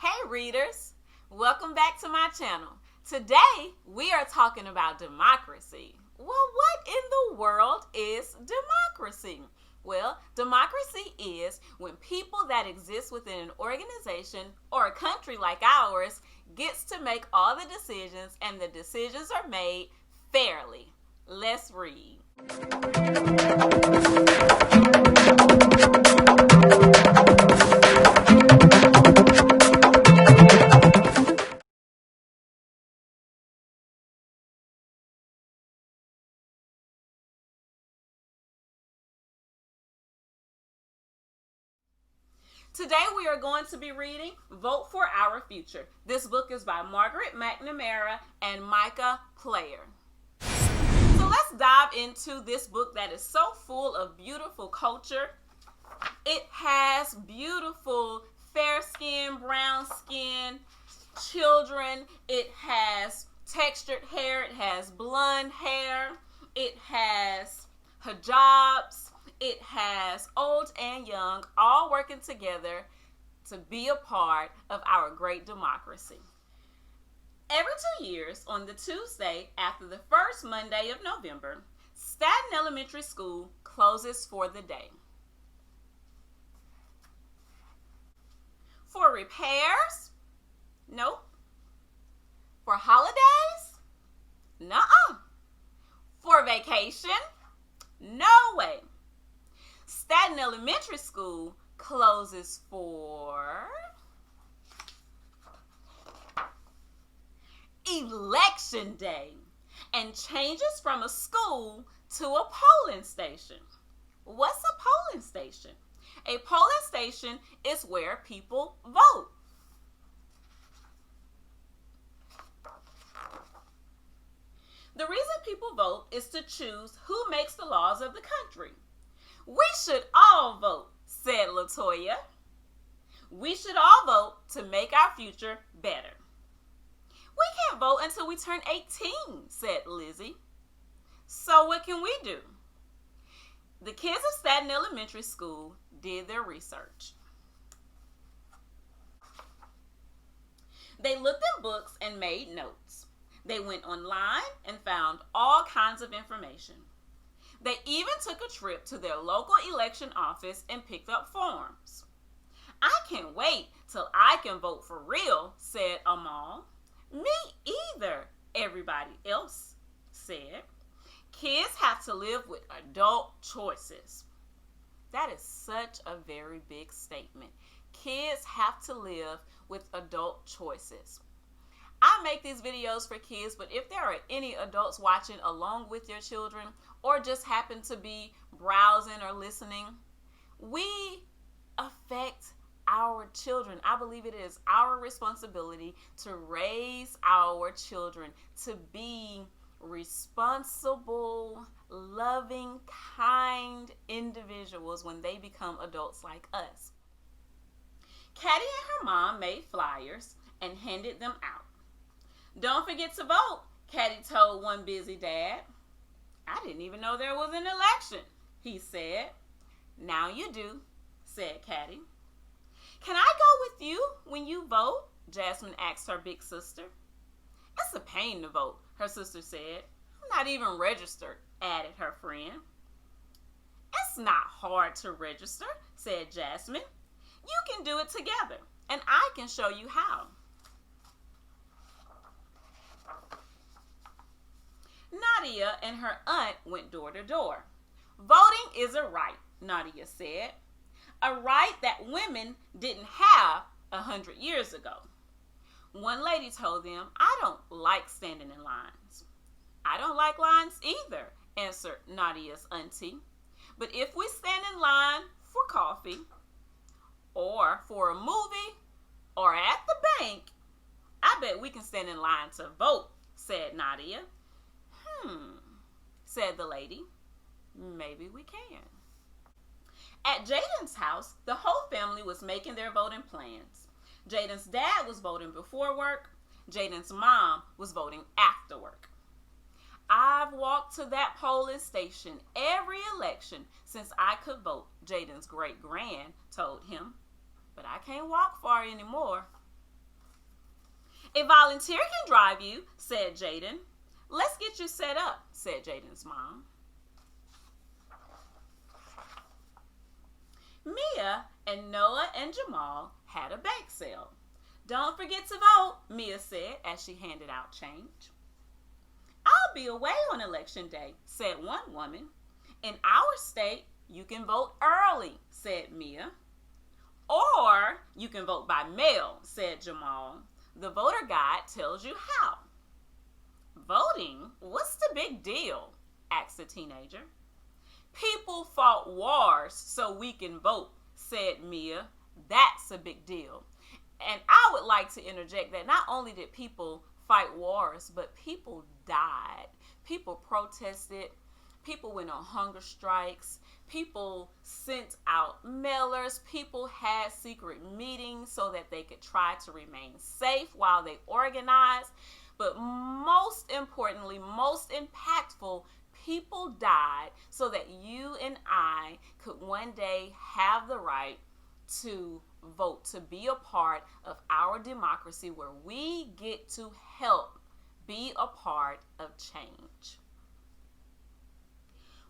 Hey readers, welcome back to my channel. Today we are talking about democracy. Well, what in the world is democracy? Well, democracy is when people that exist within an organization or a country like ours gets to make all the decisions and the decisions are made fairly. Let's read. Today we are going to be reading Vote for Our Future. This book is by Margaret, McNamara, and Micah. So let's dive into this book that is so full of beautiful culture. It has beautiful fair skin, brown skin children. It has textured hair. It has blonde hair. It has hijabs. It has old and young all working together to be a part of our great democracy. Every 2 years, on the Tuesday after the first Monday of November, Staten Elementary School closes for the day. For repairs? Nope. For holidays? Nuh-uh. For vacation? No way. Staten Elementary School closes for Election Day and changes from a school to a polling station. What's a polling station? A polling station is where people vote. The reason people vote is to choose who makes the laws of the country. We should all vote, said Latoya. We should all vote to make our future better. We can't vote until we turn 18, said Lizzie. So what can we do? The kids of Staten Elementary School did their research. They looked in books and made notes. They went online and found all kinds of information. They even took a trip to their local election office and picked up forms. I can't wait till I can vote for real, said Amal. Me either, everybody else said. Kids have to live with adult choices. That is such a very big statement. Kids have to live with adult choices. I make these videos for kids, but if there are any adults watching along with your children or just happen to be browsing or listening, we affect our children. I believe it is our responsibility to raise our children to be responsible, loving, kind individuals when they become adults like us. Caddy and her mom made flyers and handed them out. Don't forget to vote, Caddy told one busy dad. I didn't even know there was an election, he said. Now you do, said Caddy. Can I go with you when you vote? Jasmine asked her big sister. It's a pain to vote, her sister said. I'm not even registered, added her friend. It's not hard to register, said Jasmine. You can do it together, and I can show you how. Nadia and her aunt went door to door. Voting is a right, Nadia said. A right that women didn't have 100 years ago. One lady told them, I don't like standing in lines. I don't like lines either, answered Nadia's auntie. But if we stand in line for coffee, or for a movie, or at the bank, I bet we can stand in line to vote, said Nadia. Said the lady. Maybe we can. At Jaden's house, the whole family was making their voting plans. Jaden's dad was voting before work. Jaden's mom was voting after work. I've walked to that polling station every election since I could vote, Jaden's great-grand told him. But I can't walk far anymore. A volunteer can drive you, said Jaden. Let's get you set up, said Jaden's mom. Mia and Noah and Jamal had a bake sale. Don't forget to vote, Mia said as she handed out change. I'll be away on election day, said one woman. In our state, you can vote early, said Mia. Or you can vote by mail, said Jamal. The voter guide tells you how. Voting? What's the big deal? Asked the teenager. People fought wars so we can vote, said Mia. That's a big deal. And I would like to interject that not only did people fight wars, but people died. People protested. People went on hunger strikes. People sent out mailers. People had secret meetings so that they could try to remain safe while they organized. But most importantly, most impactful, people died so that you and I could one day have the right to vote, to be a part of our democracy where we get to help be a part of change.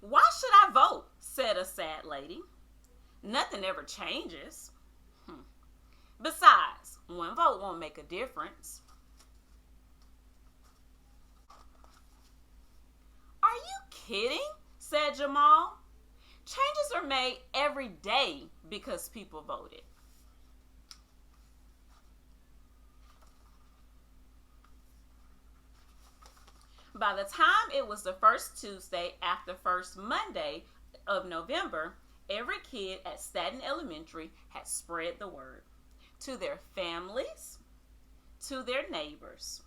Why should I vote? Said a sad lady. Nothing ever changes. Besides, one vote won't make a difference. Are you kidding? Said Jamal. Changes are made every day because people voted. By the time it was the first Tuesday after first Monday of November, every kid at Staten Elementary had spread the word to their families, to their neighbors,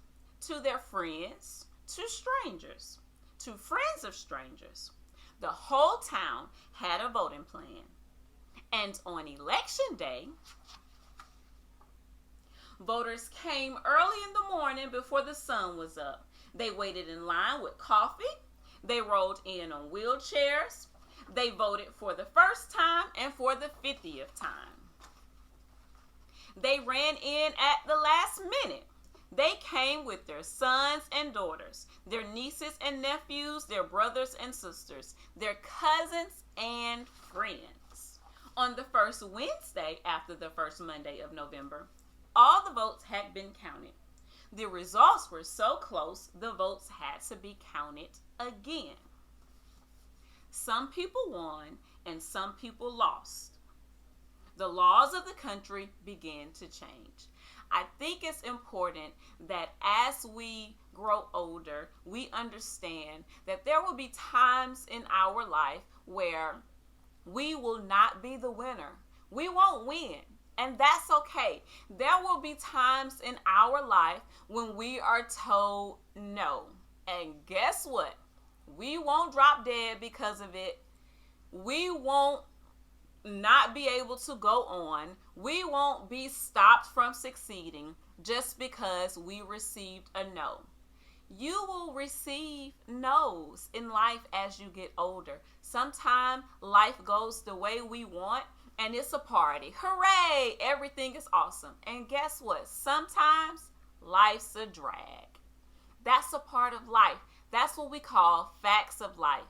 to their friends, to strangers, to friends of strangers. The whole town had a voting plan. And on election day, voters came early in the morning before the sun was up. They waited in line with coffee. They rolled in on wheelchairs. They voted for the first time and for the 50th time. They ran in at the last minute. They came with their sons and daughters, their nieces and nephews, their brothers and sisters, their cousins and friends. On the first Wednesday after the first Monday of November, all the votes had been counted. The results were so close, the votes had to be counted again. Some people won and some people lost. The laws of the country began to change. I think it's important that as we grow older, we understand that there will be times in our life where we will not be the winner. We won't win. And that's okay. There will be times in our life when we are told no. And guess what? We won't drop dead because of it. We won't not be able to go on. We won't be stopped from succeeding just because we received a no. You will receive no's in life as you get older. Sometimes life goes the way we want and it's a party. Hooray! Everything is awesome. And guess what? Sometimes life's a drag. That's a part of life. That's what we call facts of life.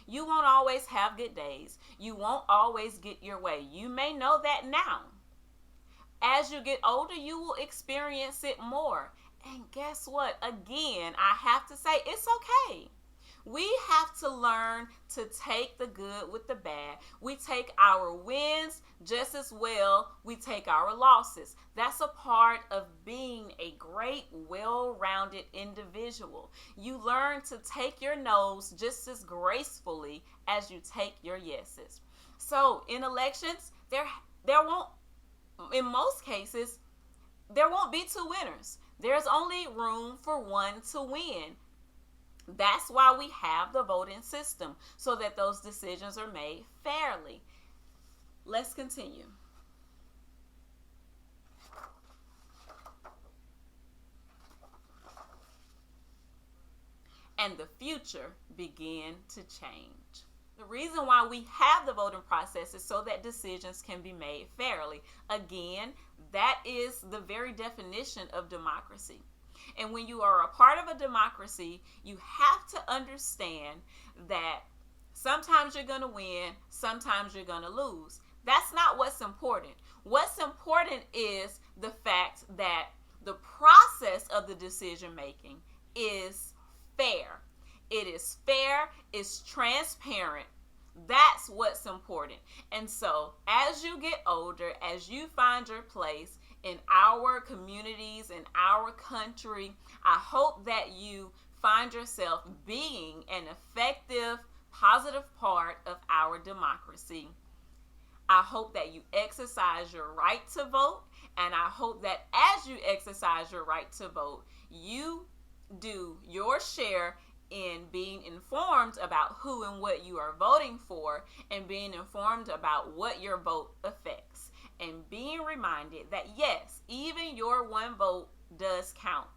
You won't always have good days. You won't always get your way. You may know that now. As you get older, you will experience it more. And guess what? Again, I have to say, it's okay. We have to learn to take the good with the bad. We take our wins just as well we take our losses. That's a part of being a great, well-rounded individual. You learn to take your no's just as gracefully as you take your yeses. So in elections, there won't, in most cases, there won't be two winners. There's only room for one to win. That's why we have the voting system, so that those decisions are made fairly. Let's continue. And the future began to change. The reason why we have the voting process is so that decisions can be made fairly. Again, that is the very definition of democracy. And when you are a part of a democracy, you have to understand that sometimes you're going to win, sometimes you're going to lose. That's not what's important. What's important is the fact that the process of the decision making is fair. It is fair, it's transparent. That's what's important. And so, as you get older, as you find your place in our communities, in our country, I hope that you find yourself being an effective, positive part of our democracy. I hope that you exercise your right to vote, and I hope that as you exercise your right to vote, you do your share in being informed about who and what you are voting for, and being informed about what your vote affects, and being reminded that yes, even your one vote does count.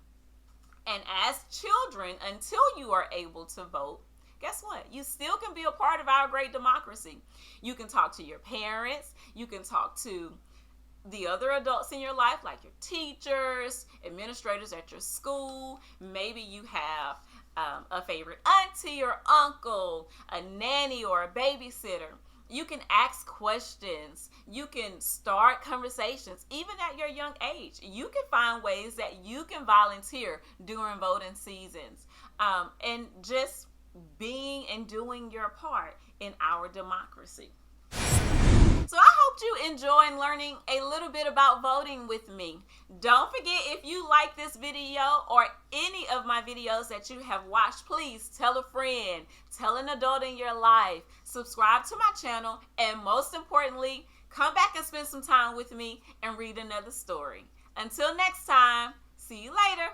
And as children, until you are able to vote, guess what? You still can be a part of our great democracy. You can talk to your parents. You can talk to the other adults in your life, like your teachers, administrators at your school. Maybe you have a favorite auntie or uncle, a nanny or a babysitter. You can ask questions. You can start conversations, even at your young age. You can find ways that you can volunteer during voting seasons, and just being and doing your part in our democracy. So I hope you enjoyed learning a little bit about voting with me. Don't forget, if you like this video or any of my videos that you have watched, please tell a friend, tell an adult in your life, subscribe to my channel, and most importantly, come back and spend some time with me and read another story. Until next time, see you later.